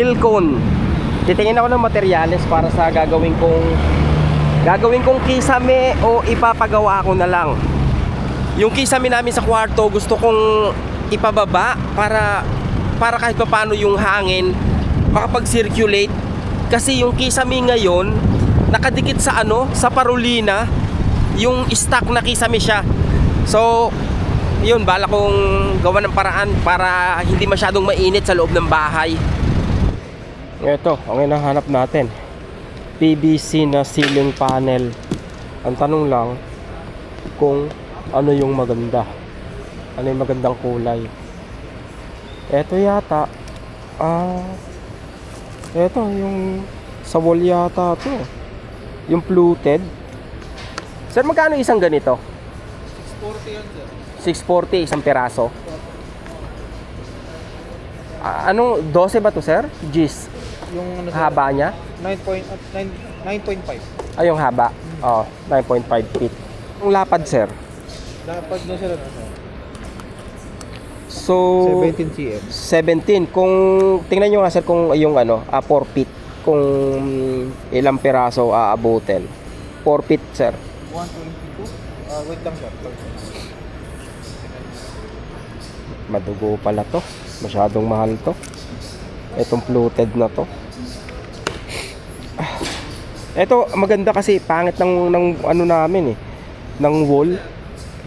wheel cone. Titingin ako ng materyales para sa gagawin kong kisame o ipapagawa ko na lang. Yung kisame namin sa kwarto gusto kong ipababa para kahit paano yung hangin makapag-circulate, kasi yung kisame ngayon nakadikit sa sa parulina, yung stock na kisame siya. So yun, bala kong gawa ng paraan para hindi masyadong mainit sa loob ng bahay. Ito, ang hinahanap natin, PVC na ceiling panel. Ang tanong lang kung ano yung maganda, ano yung magandang kulay. Ito yata ito yung sa wall yata to, yung fluted. Sir, magkano isang ganito? 640 yan, sir. 640 isang piraso. Anong 12 ba to, sir? Gis. Yung Haba niya? 9.5. Ay, yung haba. 9.5 feet. Yung lapad, sir? Dapat na, sir. So 17 cm. 17. Kung tingnan nyo nga, sir, kung yung 4 feet, kung ilang piraso aabutin. 4 feet, sir. 122. Wait lang, sir. Madugo pala to. Masyadong mahal to. Itong fluted na to. Ito maganda kasi pangit ng ano namin ng wall.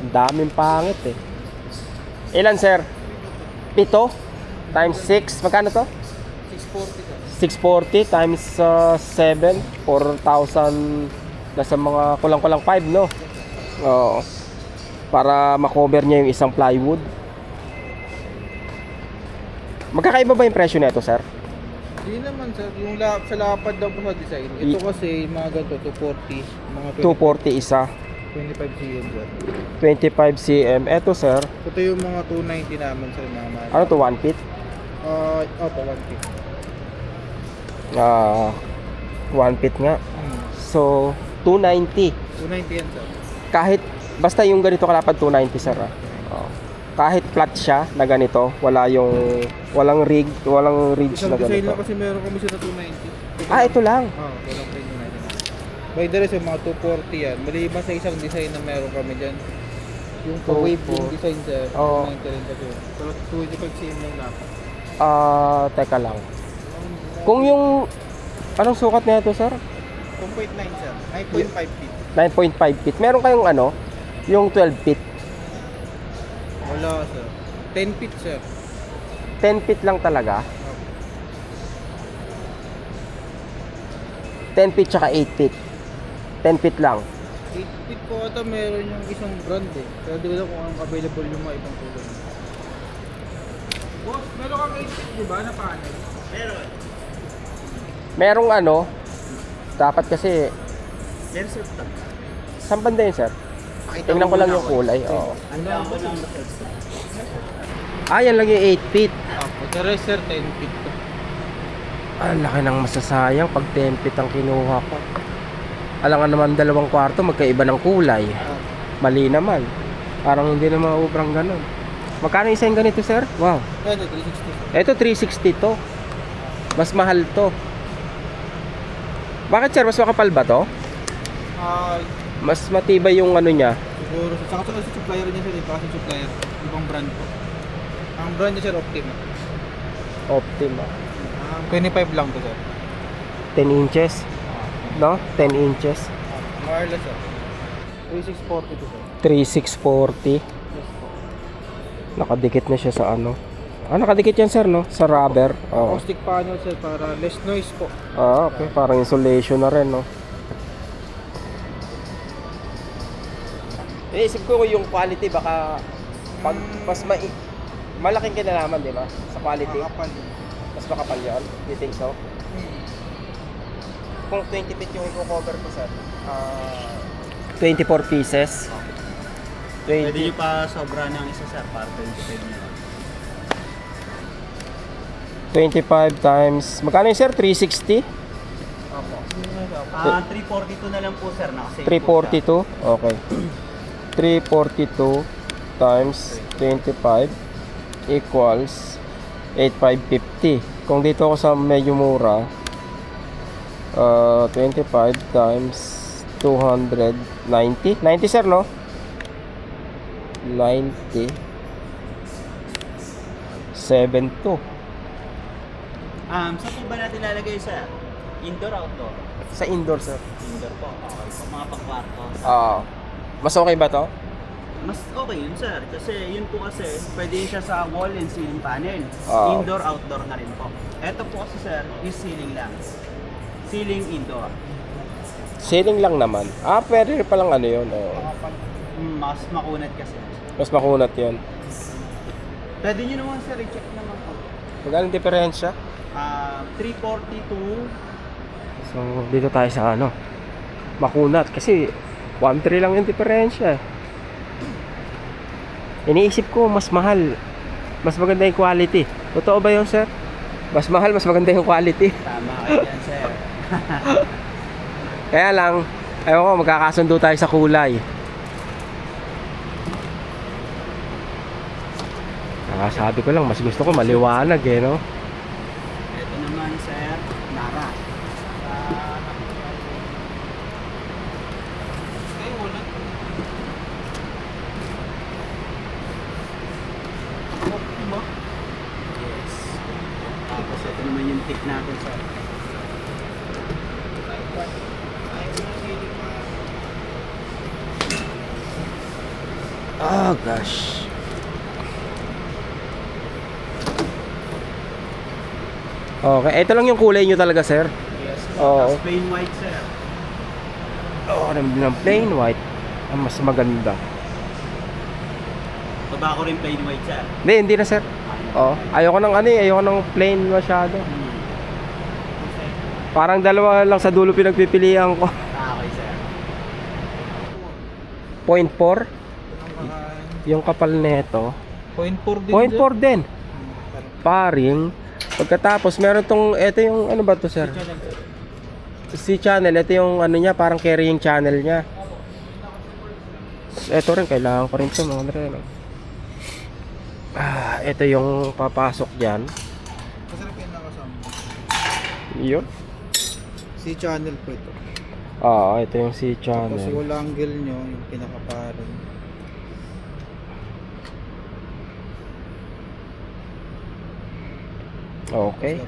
Ang daming pangit Ilan, sir? 7 times 6. Magkano to? 640, sir. 640 times 7, 4,000. Nasa mga kulang-kulang 5, no? Oo. Para makover niya yung isang plywood. Magkakaiba ba yung presyo nito, sir? Hindi naman, sir. Yung sa lapad daw po sa design. Ito kasi mga ganito, 240. Mga 240 isa. 25 cm, sir. 25 cm. Ito, sir. Ito yung mga 290 naman, sir. Ano to, 1 feet? Opo, 1 feet. 1 feet nga. So, 290. 290 yan, sir. Kahit, basta yung ganito kalapad, 290, sir. Kahit flat siya na ganito, walang ridge Isang na design ganito. lang kasi meron kami siya na 290. Ito lang. Walang rin 290. By the rest, yung mga 240 yan. Maliban sa isang design na meron kami dyan. Yung wave yung design, sir. 290 rin kasi. Pero 25 cm lang dapat. Teka lang. Kung yung, anong sukat na ito, sir? 2.9, sir. 9.5 feet. 9.5 feet. Meron kayong yung 12 feet. Wala, sir. 10 feet, sir. 10 feet lang talaga. 10 feet tsaka 8 feet. 10 feet lang. 8 feet po ata meron yung isang brand Pero di ko alam kung anong available yung mga ibang kulay. Boss, meron kang 8 feet, di ba, na panel? Meron. Merong dapat kasi, Meron, sir. saan banda yun, sir? Tingnan ko lang yung kulay. Oo. Ano mo lang na extra? Yan lang yung 8 feet. The rest, sir, 10 feet to. Ang laki ng masasayang pag 10 feet ang kinuha ko. Alangan naman 2 kwarto, magkaiba ng kulay. Mali naman. Parang hindi na mauubrang ganun. Magkano isa yung ganito, sir? Wow. Ito, 360. Ito, 360 to. Mas mahal to. Bakit, sir? Mas makapal ba to? Mas matibay yung niya. Siguro. Saka sa supplier niya, sir. Kasi supplier. Ibang brand po. Ang brand niya, sir, Optima. Optima. 25 lang to, sir. 10 inches. No? 10 inches. Wireless, sir. 3640 to, sir. 3640. Yes po. Nakadikit na siya sa nakadikit yan, sir, no? Sa rubber. Acoustic panel, sir, para less noise po. Okay. Parang insulation na rin, no? Iisip ko yung quality, baka pag mas malaking kinalaman, di ba? Sa quality. Makapal. Mas makapal yun. You think so? Kung 20 feet yung i-cover ko, sir, 24 pieces. Pwede nyo pa sobra ng isa, sir, para 25 nyo. 25 times, magkano yun, sir? 360? Opo. 342 na lang po, sir. 342? Okay. 342 times 25 equals 8,550. Kung dito ako sa medyo mura, 25 times 290. 90 sir, no? 90. 72. Saan po ba natin lalagay sir? Indoor, outdoor? Sa indoor, sir. Indoor po. Okay. So, mga pang-kwarto. Mas okay ba to? Mas okay yun sir. Kasi yun po kasi, pwede siya sa wall and ceiling panel. Oo. Indoor, outdoor na rin po. Ito po kasi sir, is ceiling lang. Ceiling indoor. Ceiling lang naman. Pwede rin palang ano yun. Mas makunat kasi. Mas makunat yun. Pwede nyo naman sir, i-check naman po. Magkano ang diferensya? 342. So, dito tayo sa ano, makunat. Kasi 1.3 lang yung diferensya. Iniisip ko, mas mahal. Mas maganda yung quality. Totoo ba yun, sir? Mas mahal, mas maganda yung quality. Tama kayo yan sir. Kaya lang, ayaw ko, magkakasundo tayo sa kulay. Sabi ko lang, mas gusto ko maliwanag eh, no? Ito naman sir, Nara. Yes. Tapos ito naman yung tip natin sir. Oh gosh. Okay, ito lang yung kulay nyo talaga, sir. Yes. Oo. Tapos plain white sir. Ng plain white. Ang mas maganda. Baba ko rin plain white sir. Hindi na, sir. Ayoko ng ano eh, ayoko ng plain masyado. Parang dalawa lang sa dulo pinagpipilian ko. Okay sir. 0.4 yung kapal nito. 0.4 din. 0.4 din. Paring. Pagkatapos meron tong, ito yung ano ba to, sir? C-channel, ito yung ano niya, parang carrying channel niya. Ito rin, kailangan ko rin ito mga dre, no? Ito yung papasok dyan. Masarap yan nakasama. Yun. C-channel po ito. Ito yung Tapos C-channel. yung angle nyo, yung pinakaparan. Okay.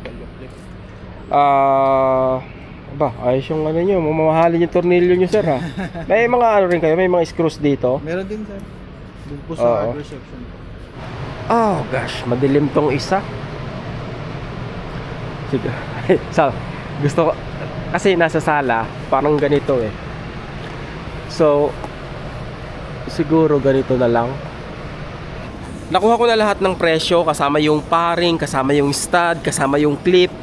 Ayos yung ano nyo, mamahalin yung tornilyo nyo, sir, ha? May mga ano rin kayo, may mga screws dito. Meron din sir. Doon po Oo. sa hardware section po. Oh gosh, madilim tong isa. Sige. Gusto ko kasi nasa sala, parang ganito eh. So siguro ganito na lang. Nakuha ko na lahat ng presyo, kasama yung paring, kasama yung stud, kasama yung clip.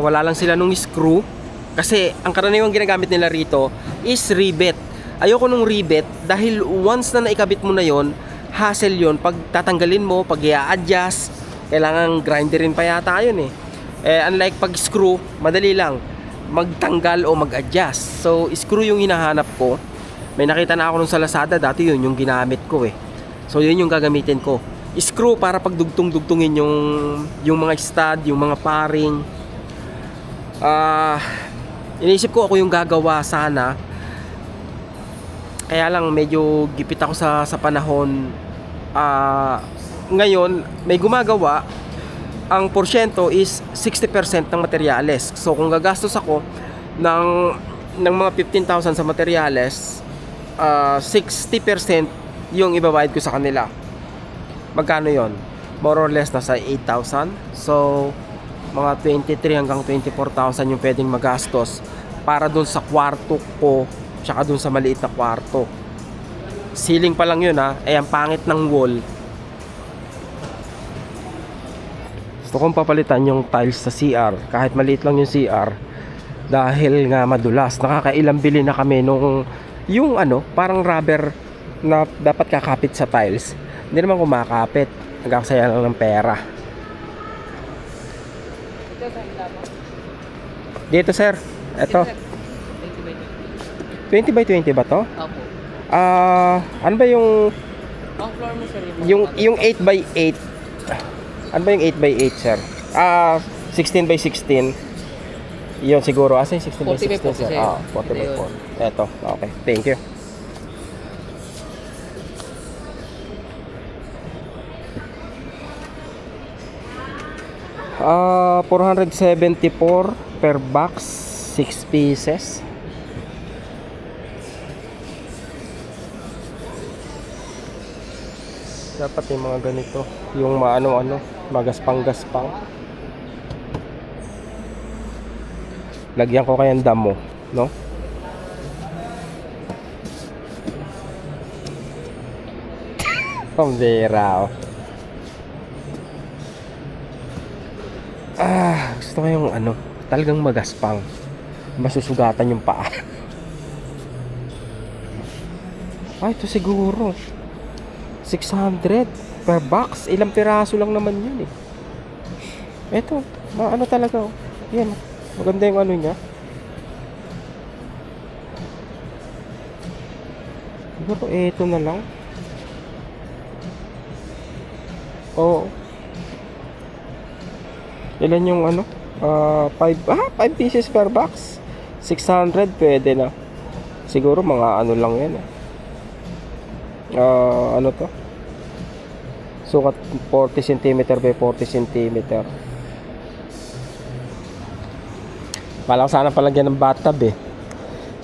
Wala lang sila nung screw. Kasi ang karaniwang ginagamit nila rito is rivet. Ayoko nung rivet dahil once na naikabit mo na yon, hassle yon. Pag tatanggalin mo, pag i-adjust, kailangan grinderin pa yata yun eh. Unlike pag screw, madali lang magtanggal o mag-adjust. So screw yung hinahanap ko. May nakita na ako nung sa Lazada, dati yun yung ginamit ko eh. So yun yung gagamitin ko. Screw para pagdugtong-dugtungin yung mga stud, yung mga paring. Iniisip ko ako yung gagawa sana. Kaya lang medyo gipit ako sa panahon. Ngayon may gumagawa. Ang porsyento is 60% ng materyales. So kung gagastos ako ng mga 15,000 sa materyales, 60% yung ibabayad ko sa kanila. Magkano yon? More or less nasa 8,000. So mga 23 hanggang 24,000 yung pwedeng magastos para dun sa kwarto ko tsaka dun sa maliit na kwarto. Ceiling pa lang yun ha. Ang pangit ng wall. Gusto kong papalitan yung tiles sa CR. Kahit maliit lang yung CR, dahil nga madulas. Nakakailang bili na kami nung yung ano, parang rubber na dapat kakapit sa tiles. Hindi naman kumakapit. Nagkakasaya lang ng pera. Dito sir, eto 20 by 20 ba to? Opo. Ano ba yung Ang floor mo sir, yung 8 by 8? Ano ba yung 8 by 8 sir? 16 by 16. Yun siguro. Asa yung 16 by 40 by 16? 40 sir? sa'yo. 40 by Ayun. 40. Eto, okay. Thank you. Ah, 474 per box, 6 pieces. Dapat yung mga ganito, yung maano-ano, magaspang-gaspang. Lagyan ko kayang damo, no? Pambira, oh. Gusto ko yung ano, talagang magaspang. Masusugatan yung paa. Ito siguro 600 per box. Ilang piraso lang naman yun eh. Ito, ano talaga, oh. Yan, maganda yung ano niya. Siguro ito na lang. Oo. Ilan yung ano? 5 pieces per box. 600 pwede na. Siguro mga ano lang yan eh. Ano to? Sukat 40 cm by 40 cm. Palang sana palagyan ng bathtub eh.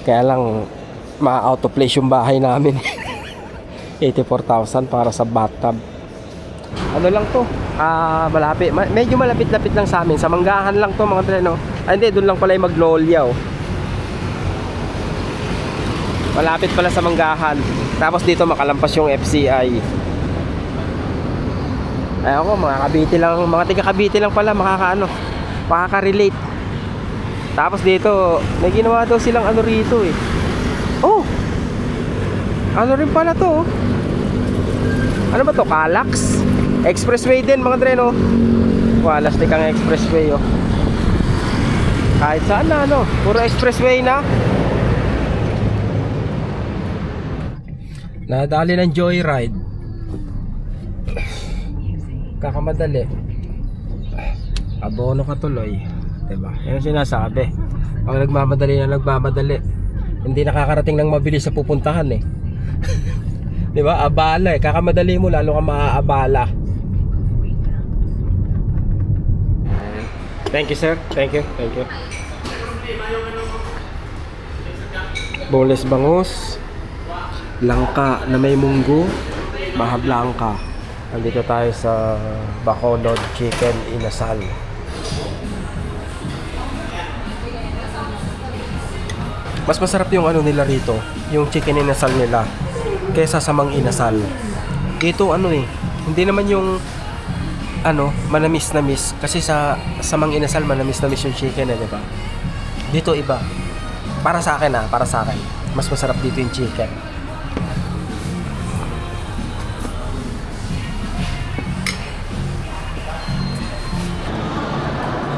Kaya lang ma-out of place yung bahay namin. 84,000 para sa bathtub. Ano lang to? Malapit. Medyo malapit-lapit lang sa amin. Sa Manggahan lang to mga treno. Hindi, doon lang pala yung Magnolia oh. Malapit pala sa Manggahan. Tapos dito makalampas yung FCI. Ay ako, mga Cavite lang, mga tiga Cavite lang pala makaka-relate. Tapos dito, may ginawa daw silang ano rito eh. Oh! Ano rin pala to oh. Ano ba to? Calax? Expressway din mga treno. Walastik ang expressway oh. Kahit saan na ano, puro expressway na. Nadali ng joyride. Kakamadali. Abono ka tuloy. Diba? Yan ang sinasabi. Pag nagmamadali, hindi nakakarating ng mabilis sa pupuntahan eh. Diba? Abala eh. Kakamadali mo, lalo ka maaabala. Thank you sir. Thank you. Boneless bangus. Langka na may munggo, Baja Blanca. Andito tayo sa Bacolod Chicken Inasal. Mas masarap yung ano nila rito, yung chicken inasal nila kaysa sa mang inasal. Dito ano eh, hindi naman yung ano, manamis kasi sa mang inasal manamis yung chicken eh, di ba? Dito iba. Para sa akin mas masarap dito yung chicken.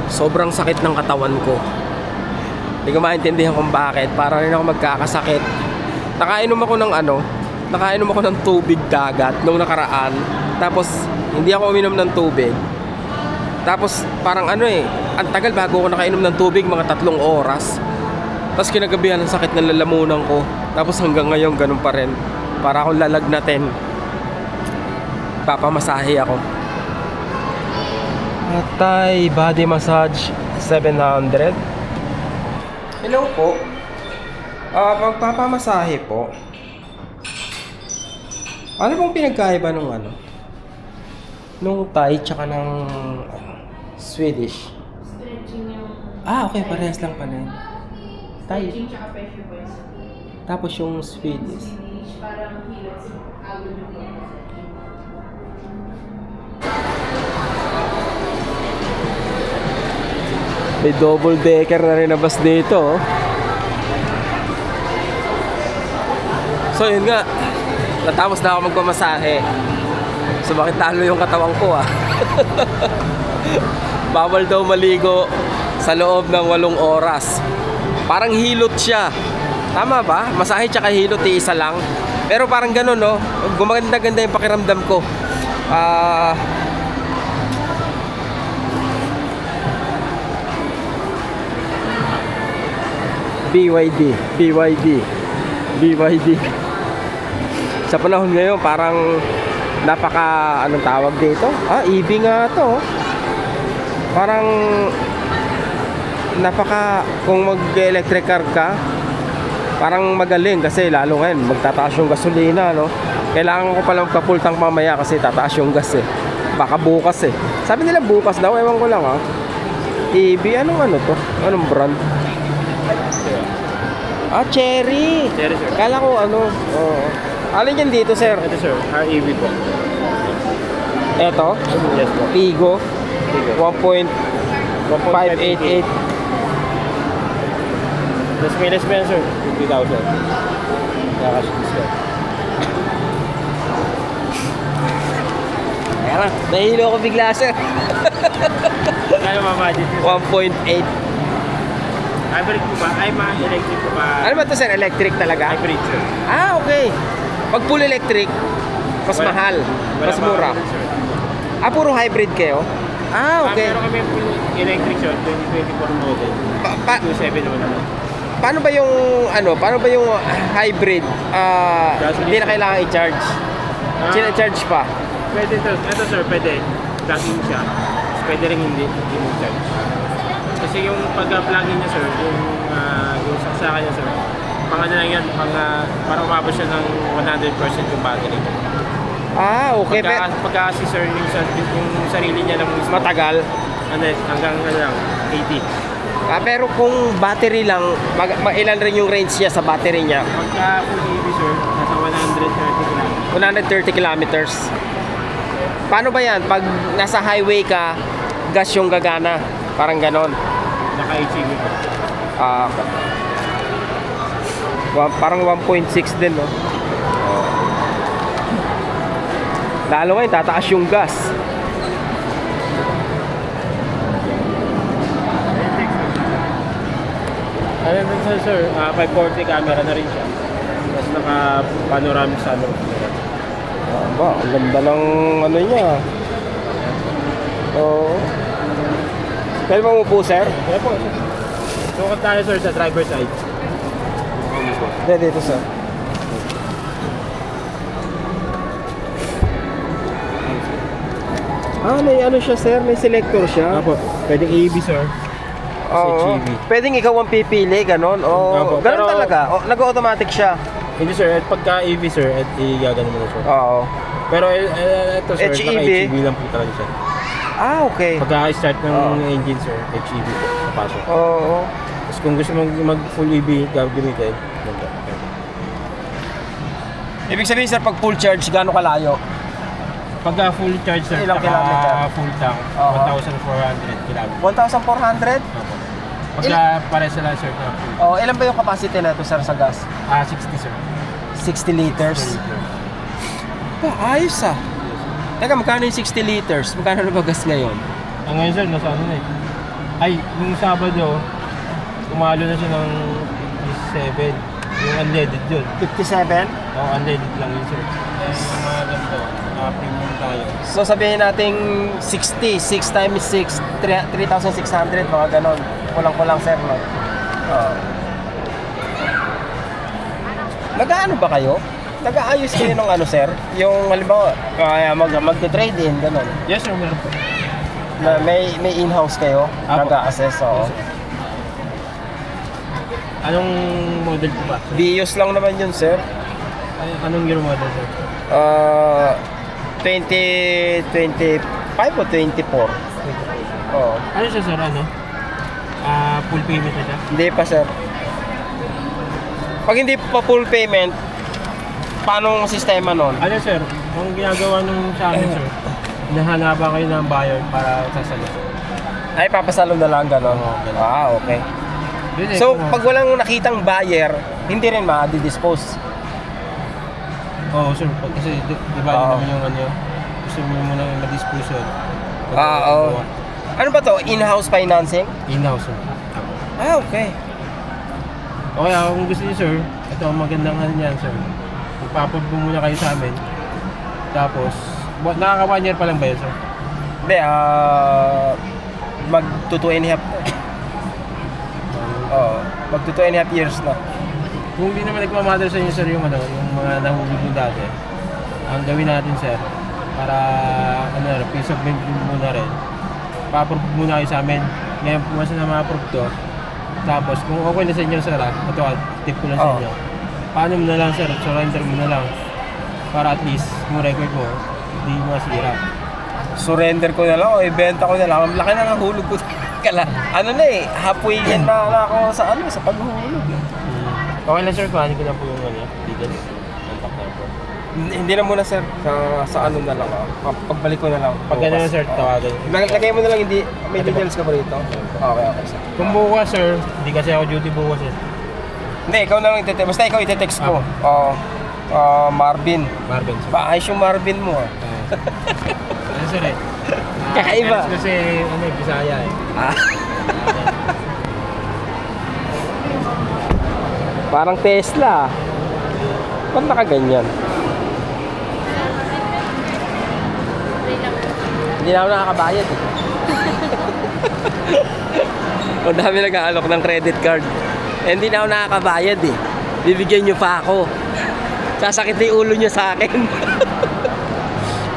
Sobrang sakit ng katawan ko. Hindi ko maintindihan kung bakit. Para rin ako magkakasakit. Nakainom ako ng tubig dagat nung nakaraan. Tapos hindi ako uminom ng tubig. Tapos parang ano eh, ang tagal bago ako nakainom ng tubig, mga 3 oras. Tapos kinagabihan ang sakit ng lalamunan ko. Tapos hanggang ngayon ganun pa rin. Para akong lalagnatin. Papamasahe ako. Thai body massage 700. Hello po. Magpapamasahe po. Ano pong pinagkaiba nung ano? Nung Thai tsaka ng Swedish? Stretching yung... Okay, parehas lang pala yun. Thai. Stretching tsaka pressure voice. Tapos yung Swedish. Parang hilot. Agad yung voice. May double decker na rin na bus dito oh. So yun nga, natapos na ako magpamasahe. So bakit talo yung katawan ko ah. Bawal daw maligo sa loob ng 8 oras. Parang hilot siya. Tama ba? Masahe tsaka hilot isa lang. Pero parang ganun no, gumaganda-ganda yung pakiramdam ko. BYD. Sa panahon ngayon, parang napaka, anong tawag dito? EV nga to. Parang napaka, kung mag-electric car ka, parang magaling kasi lalo ngayon magtataas yung gasolina, no? Kailangan ko palang magka-full tank mamaya kasi tataas yung gas eh. Baka bukas eh. Sabi nila bukas daw, ewan ko lang EV, anong ano to? Anong brand? Cherry. Cherry, sir. Kala ko ano. Oo. Alin yan dito, sir? Ito sir, REV po. Eto? Yes po. Tigo. 1.588. Plus minus mo yan sir, 50,000. Nakakas discount. Kaya lang, nahilo ko bigla, sir. Kaya ma-budget nyo? 1.8. Hybrid po ba? Ay, electric po ba? Ano ba to, sir? Electric talaga? Hybrid sir. Okay. Pag full electric, mas Wala- mahal. wala Mas pa mura. ako, sir. Puro hybrid kayo? Okay. Meron kami full electric sir, 2024 model. 2.7 naman. Paano ba yung hybrid? Hindi na kailangan i-charge. Sina-charge pa. Pwede sir. Ito sir, pwede. Plug-in siya. Tapos pwede rin hindi mo charge. Kasi yung pag-plug-in niya sir, yung saksakan niya sir, pang ano lang yan, para umabot siya ng 100% yung battery. Okay. Pagka kasi sir, yung sarili niya lang mismo, Matagal. hanggang lang, 80. Pero kung battery lang, ilan rin yung range niya sa battery niya? Pagka full EV sir, nasa 130 lang. 130 kilometers. Paano ba yan? Pag nasa highway ka, gas yung gagana. Parang ganon. Naka-HEV po. Parang 1.6 din, no? Lalo ngayon, tataas yung gas. Ano din sir, 540 camera na rin siya. Tapos naka-panoramic sunroof. Ang ganda ng ano niya. Pwede mo po, sir? Kaya po, sir. Sukat tayo sir sa driver side. Dito, sir. May ano siya, sir? May selector siya? Apo, pwedeng AEB sir. Oo. HEV. Pwedeng ikaw ang pipili, ganon? Opo, Ganon pero- talaga? Nag-automatic siya? Hindi sir, at pagka EV sir, at i-gagano mo na sir. Oo. Pero ito sir, HEV? naka-HEV lang po talaga siya. Okay. Pagka-start ng Oo. engine sir, HEV po, napasok. Oo. Tapos kung gusto mong mag-full EV gamitin, ganda. Ibig sabihin, sir, pag full charge, gaano kalayo? Pagka full charge sir, Ilang kilometer? full tank, Oo. 1,400 kilometers. 1,400? Opo. Pagka pares na lang sir na full. Ilan ba yung capacity na ito, sir, sa gas? 60 sir. 60 liters. Ayos ah. Teka, magkano yung 60 liters? Magkano na ba gas ngayon? Ngayon sir, nasa ano na eh. Ay, nung Sabado, umalo na siya ng 7. Yung unleaded yun. 57? Unleaded lang yun sir. Yung mga ganito, premium tayo. So sabihin nating 60, 6 times 6, 3,600, mga ganon. Kulang-kulang, sir, no? Nag-ano ba kayo? Nag-aayos kayo ng ano, sir? Yung halimbawa, kaya mag-trade in, ganon. Yes sir, meron po. Na may in-house kayo? Apo. Nag-a-assess, oo. Yes, sir. Anong model po ba? Vios lang naman yun, sir. Anong year model sir? 2025 o 24? Oo. Ano siya sir, ano? Full payment na siya? Hindi pa, sir. Pag hindi pa full payment, paano ang sistema nun? Ano sir, ang ginagawa nung sa amin sir, nahanapa kayo ng buyer para sasalo. Ay, papasalo na lang, gano'n? Oo, ganun. Okay. Yun eh, So, kung- pag walang nakitang buyer, hindi rin ma-dispose. Oo sir, kasi di ba Oo. naman yung ano, gusto mo muna ma-dispose yun. Oo. Ano ba to? In-house financing? In-house sir. Okay. Okay, kung gusto niyo sir, ito ang magandang ano niyan sir. Magpapag muna kayo sa amin. Tapos, nakaka 1 year pa lang ba yun sir? Hindi, mag-2 and a half. Oo. Magto 2.5 years na. Kung hindi naman nagmamatter sa inyo sir yung yung mga nahulog mo dati, ang gawin natin sir, para peace of mind muna rin, pa-approve muna kayo sa amin. Ngayon once na ma-approve to, tapos kung okay na sa inyo sir ito tip ko lang sa inyo, paano mo na lang sir, surrender mo na lang para at least yung record mo hindi masira. Surrender ko na lang o ibenta ko na lang. Ang laki na ng hulog ko. Kala, halfway yan na ako sa paghuhulog. Okay lang sir, kuhanin ko na po yung details. Contact number. Hindi na muna sir, sa ano na lang pagbalik ko na lang. Pag gano'n sir, tawagan. Lagay mo na lang, hindi, may details ka ba rito? Okay sir. Kung bukas sir, hindi kasi ako duty bukas eh. Hindi, ikaw na lang itetext. Basta ikaw itetext ko. Marvin. Marvin sir. Ayos yung Marvin mo Ano sir eh? Kakaiba. Kasi Bisaya eh. Parang Tesla. Ba't nakaganyan? Hindi na ako nakakabayad eh. Ang dami nag-aalok ng credit card. Hindi na ako nakakabayad eh. Bibigyan nyo pa ako. Sasakit na yung ulo nyo sa akin.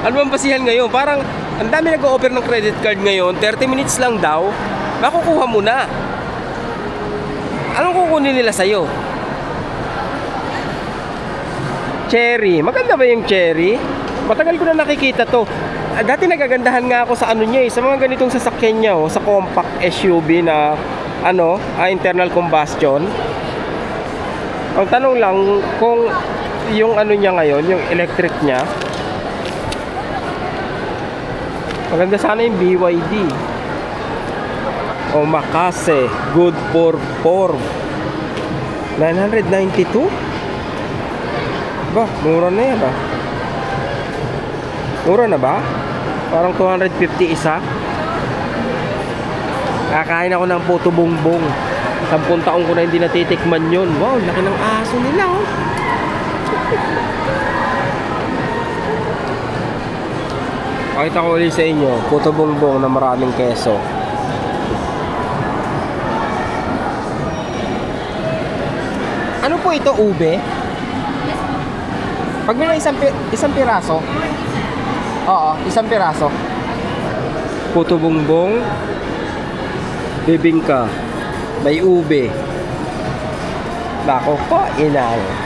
Ano bang basihan ngayon? Parang ang dami nag-o-offer ng credit card ngayon. 30 minutes lang daw. Makukuha mo na. Anong kukunin nila sa'yo? Cherry. Maganda ba yung cherry? Matagal ko na nakikita to. Dati nagagandahan nga ako sa ano niya sa mga ganitong sasakyan niya sa compact SUV na internal combustion. Ang tanong lang kung yung niya ngayon, yung electric niya. Maganda sana yung BYD. Omakase, good for form. 992? Ba, mura na yan Mura na ba? Parang 250 isa. Kakain ako ng puto bongbong. 10 taong ko na hindi natitikman yun. Wow, laki ng aso nila Pakita ko ulit sa inyo, puto bongbong na maraming keso. Ano po ito, ube? Pag may isang piraso. Oo, isang piraso. Puto bongbong, bibingka, may ube. Nako po, inang.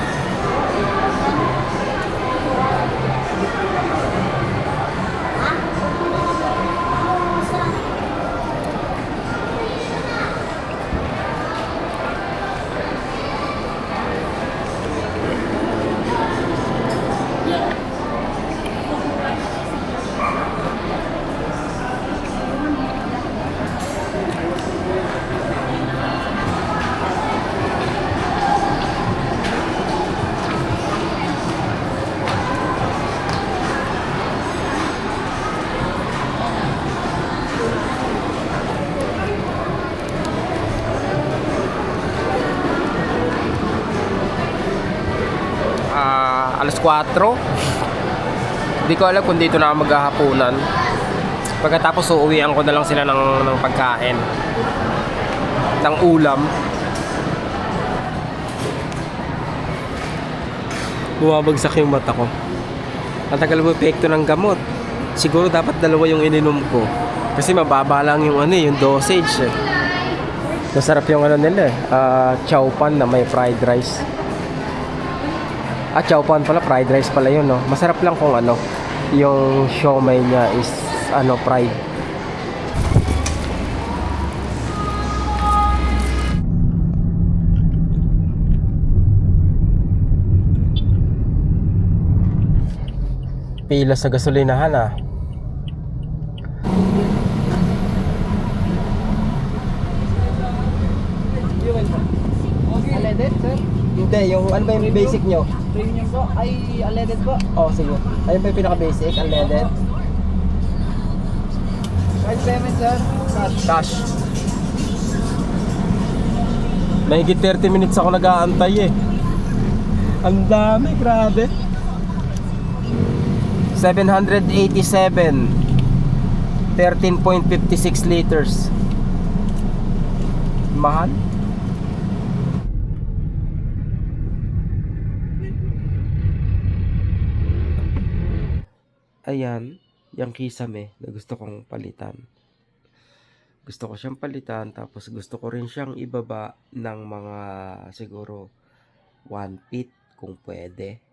Alas 4. Hindi ko alam kung dito na ako maghahapunan. Pagkatapos uuwian ko na lang sila ng pagkain, ng ulam. Bumabagsak yung mata ko. Ang tagal mo epekto ng gamot. Siguro dapat 2 yung ininom ko. Kasi mababa lang yung yung dosage Masarap yung nila chow pan na may fried rice. Chow pan pala, fried rice pala yun Masarap lang kung yung siomai niya is fried. Pila sa gasolinahan Unleaded, sir? Hindi, yung ano ba yung basic nyo? Premium po. Ay, unleaded po. Sige. Ayun pa yung pinaka-basic, unleaded. Card payment, sir. Cash. Mahigit 30 minutes ako nag-aantay Ang dami, grabe. 787. 13.56 liters. Mahal. ayan, yung kisame na gusto kong palitan. Gusto ko siyang palitan, tapos gusto ko rin siyang ibaba ng mga siguro 1 feet kung pwede.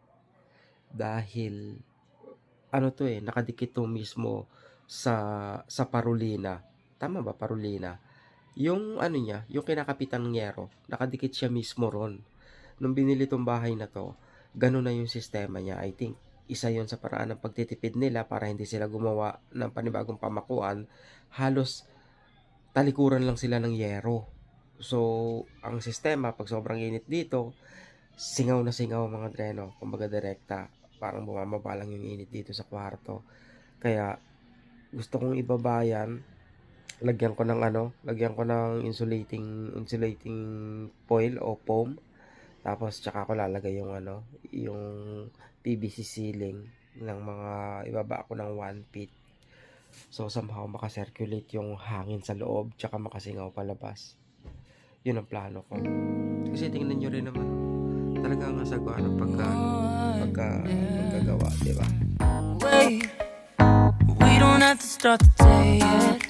Dahil ano to nakadikit to mismo sa parulina. Tama ba, parulina? Yung ano niya, yung kinakapitan ng yero, nakadikit siya mismo ron. Nung binili tong bahay na to, ganun na yung sistema niya. I think isa yon sa paraan ng pagtitipid nila para hindi sila gumawa ng panibagong pamakuan. Halos talikuran lang sila ng yero. So, ang sistema, pag sobrang init dito, singaw na singaw mga dreno, kumbaga direkta. Parang bumababa lang yung init dito sa kwarto. Kaya, gusto kong ibaba yan. Lagyan ko ng insulating foil o foam. Tapos tsaka ko lalagay yung PVC ceiling ng mga ibaba ko ng 1 feet. So somehow makasirculate yung hangin sa loob tsaka makasingaw palabas. Yun ang plano ko. Kasi tingnan nyo rin naman, talagang nasagawa ng pagkagawa, di ba? Wait, we don't have to start the day yet.